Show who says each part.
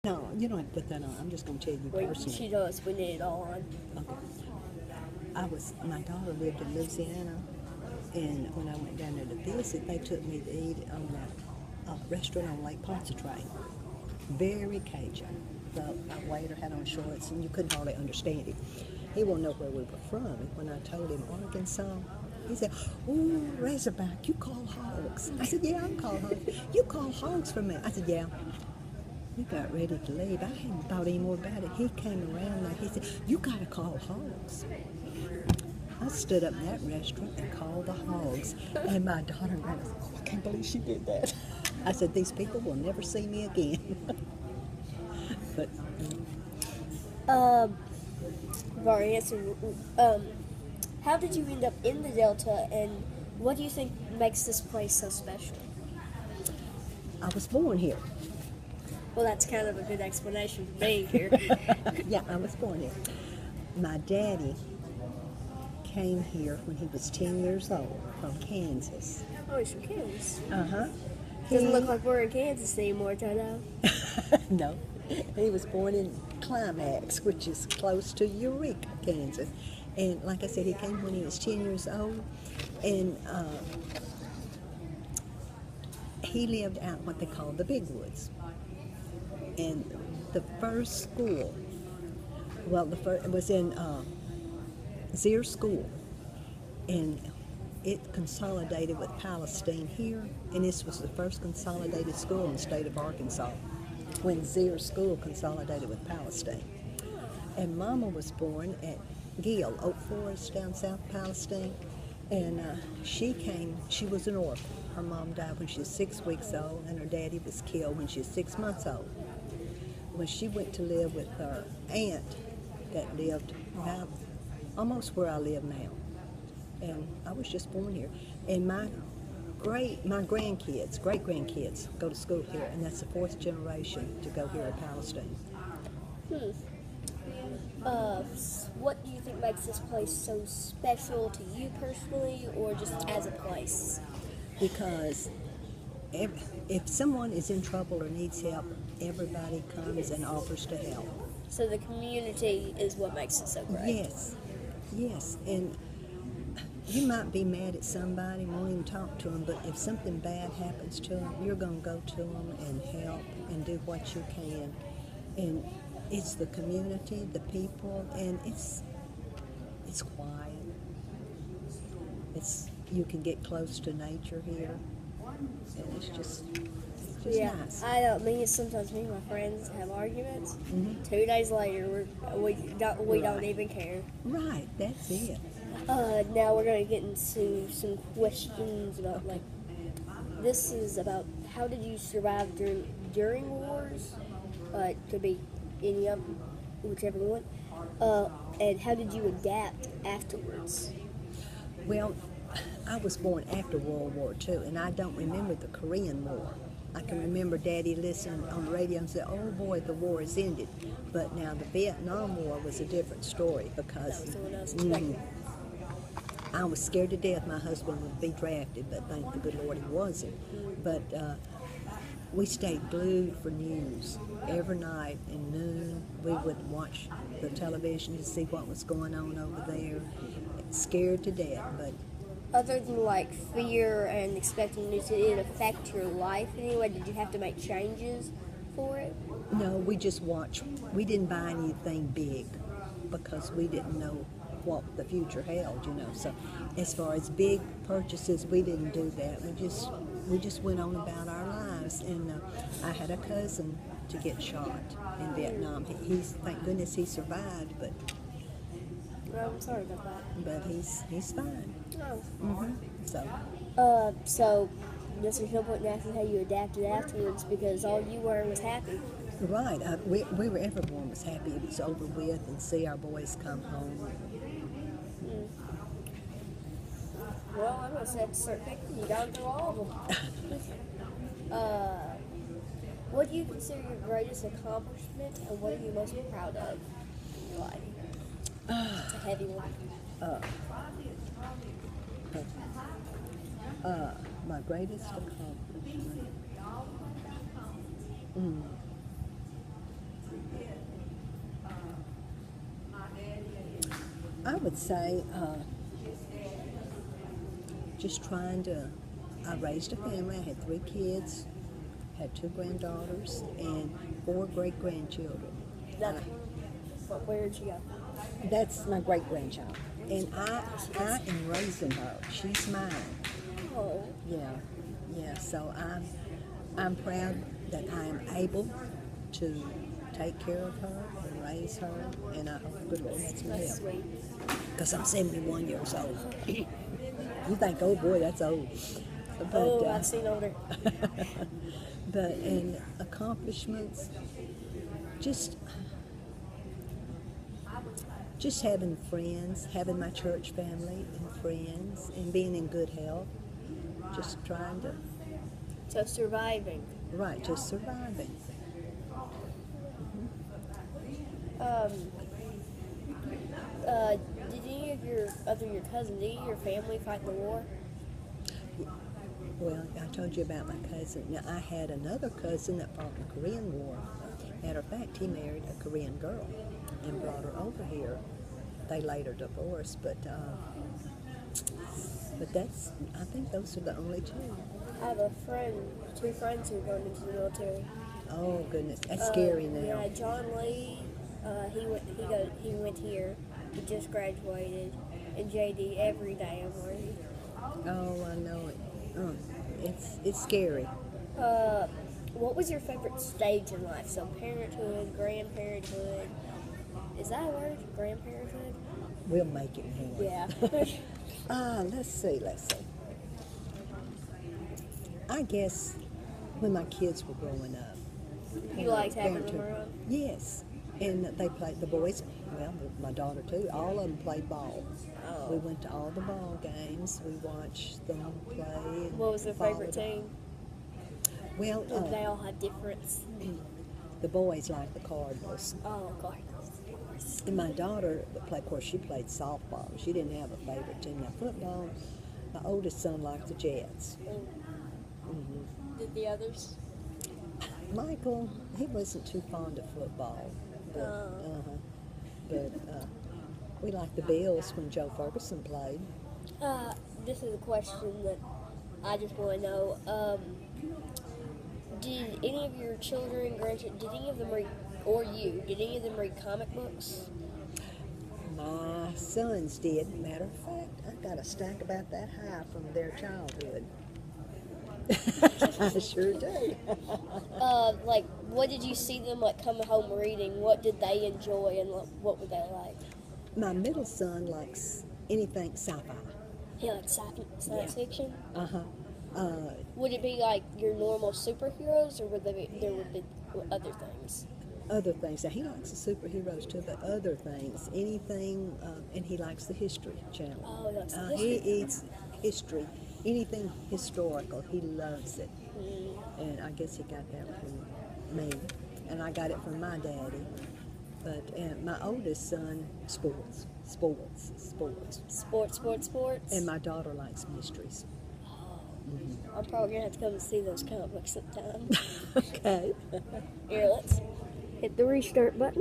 Speaker 1: No, you don't have to put that on. I'm just going to tell you
Speaker 2: Well,
Speaker 1: personally.
Speaker 2: she does. We need it on.
Speaker 1: Okay. My daughter lived in Louisiana, and when I went down there to visit, they took me to eat on that restaurant on Lake Pontchartrain. Very Cajun. The waiter had on shorts, and you couldn't hardly understand him. He won't know where we were from. And when I told him Arkansas, he said, "Ooh, Razorback, you call hogs." I said, "Yeah, I call hogs. You call hogs for me." I said, "Yeah." We got ready to leave. I hadn't thought any more about it. He came around there. He said, "You got to call hogs." I stood up in that restaurant and called the hogs. And my daughter ran, "Oh, I can't believe she did that." I said, "These people will never see me again." But
Speaker 2: I've already answered. How did you end up in the Delta, and what do you think makes this place so special?
Speaker 1: I was born here.
Speaker 2: Well, that's kind of a good explanation for being here.
Speaker 1: Yeah, I was born here. My daddy came here when he was 10 years old from Kansas.
Speaker 2: Oh, he's from Kansas.
Speaker 1: Uh-huh.
Speaker 2: Doesn't look like we're in Kansas anymore, Toto.
Speaker 1: No. He was born in Climax, which is close to Eureka, Kansas. And like I said, he came when he was 10 years old. And he lived out what they call the Big Woods. And the first school, well, it was in Zier School. And it consolidated with Palestine here. And this was the first consolidated school in the state of Arkansas, when Zier School consolidated with Palestine. And Mama was born at Gill, Oak Forest, down south Palestine. And she was an orphan. Her mom died when she was 6 weeks old, and her daddy was killed when she was 6 months old. When she went to live with her aunt that lived about almost where I live now. And I was just born here. And my grandkids, great-grandkids, go to school here, and that's the fourth generation to go here in Palestine.
Speaker 2: What do you think makes this place so special to you personally, or just as a place?
Speaker 1: Because if someone is in trouble or needs help, everybody comes and offers to help.
Speaker 2: So the community is what makes it so great.
Speaker 1: Yes, and you might be mad at somebody, won't even talk to them, but if something bad happens to them, you're going to go to them and help and do what you can. And it's the community, the people, and it's quiet. You can get close to nature here, and it's just nice.
Speaker 2: I don't mean sometimes me and my friends have arguments. 2 days later, we don't even care.
Speaker 1: Right, that's it.
Speaker 2: Now we're going to get into some questions about, like, this is about how did you survive during wars? It could be any of them, whichever one. And how did you adapt afterwards?
Speaker 1: Well, I was born after World War II, and I don't remember the Korean War. I can remember Daddy listening on the radio and say, "Oh boy, the war has ended." But now the Vietnam War was a different story because I was scared to death my husband would be drafted, but thank the good Lord he wasn't. But we stayed glued for news every night and noon. We would watch the television to see what was going on over there. Scared to death, but
Speaker 2: Other than, like, fear and expecting news, did it affect your life in any way? Did you have to make changes for it?
Speaker 1: no, we just watched. We didn't buy anything big because we didn't know what the future held, So as far as big purchases, we didn't do that. We just went on about our lives. And I had a cousin to get shot in Vietnam. He's thank goodness he survived, but
Speaker 2: I'm sorry about that.
Speaker 1: he's fine.
Speaker 2: Oh.
Speaker 1: So
Speaker 2: This is no point in asking how you adapted afterwards because all you were was happy.
Speaker 1: right, we were everyone was happy it was over with and see our boys come home.
Speaker 2: Well, I'm going to have to start picking. You got through all of them. What do you consider your greatest accomplishment, and what are you most proud of in your life? It's a heavy one.
Speaker 1: My greatest accomplishment. would say just trying to. I raised a family. I had 3 kids, had 2 granddaughters, and 4 great grandchildren.
Speaker 2: That's where did you go?
Speaker 1: That's my great grandchild, and I am raising her. She's mine.
Speaker 2: Oh,
Speaker 1: Yeah. So I'm proud that I am able to take care of her and raise her, and I hope the Lord lets me
Speaker 2: that's
Speaker 1: help.
Speaker 2: sweet.
Speaker 1: Because I'm 71 years old. You think, oh boy, that's old. But,
Speaker 2: Oh, I've seen older.
Speaker 1: but in accomplishments, just having friends, having my church family and friends, and being in good health. Just trying to,
Speaker 2: So surviving.
Speaker 1: right, just surviving.
Speaker 2: Um, did any of your cousins, did any of your family fight in the war?
Speaker 1: Well, I told you about my cousin. Now, I had another cousin that fought in the Korean War. Matter of fact, he married a Korean girl and brought her over here. They later divorced, but that's, I think those are the only 2.
Speaker 2: I have 2 friends who are going into the military.
Speaker 1: Oh, goodness. That's scary now.
Speaker 2: Yeah, John Lee, he went here. He just graduated. And JD, every day I'm worried.
Speaker 1: Oh, I know it. It's scary.
Speaker 2: What was your favorite stage in life? So parenthood, grandparenthood. Is that a word? Grandparenthood?
Speaker 1: We'll make it anyway.
Speaker 2: Yeah.
Speaker 1: Let's see. I guess when my kids were growing up.
Speaker 2: You liked having them
Speaker 1: parenthood.
Speaker 2: around?
Speaker 1: Yes. And they played, the boys, well, my daughter too, all of them played ball.
Speaker 2: Oh.
Speaker 1: We went to all the ball games. We watched them play. And
Speaker 2: What was their favorite
Speaker 1: followed them.
Speaker 2: team?
Speaker 1: Well,
Speaker 2: Did they all have difference?
Speaker 1: the boys liked the Cardinals.
Speaker 2: Oh, Cardinals, of course.
Speaker 1: And my daughter, of course, she played softball. She didn't have a favorite team. Now, football, my oldest son liked the Jets.
Speaker 2: Did the others?
Speaker 1: Michael, he wasn't too fond of football. But we liked the Bills when Joe Ferguson played.
Speaker 2: This is a question that I just want to know. Did any of your children, grandchildren, did any of them read, or you, did any of them read comic books?
Speaker 1: My sons did. Matter of fact, I've got a stack about that high from their childhood. I sure do.
Speaker 2: Like, what did you see them, like, coming home reading? What did they enjoy, and what would they like?
Speaker 1: My middle son likes anything sci-fi.
Speaker 2: He likes science fiction? Would it be like your normal superheroes, or would there would be other things?
Speaker 1: Other things. Now, he likes the superheroes too, but other things. Anything, and he likes the History Channel.
Speaker 2: Oh, he likes the
Speaker 1: He
Speaker 2: history.
Speaker 1: eats history. Anything historical, he loves it. And I guess he got that from me. And I got it from my daddy. But my oldest son, sports. And my daughter likes mysteries.
Speaker 2: I'm probably gonna have to come and see those comic books sometime.
Speaker 1: Okay.
Speaker 2: Here, let's hit the restart button.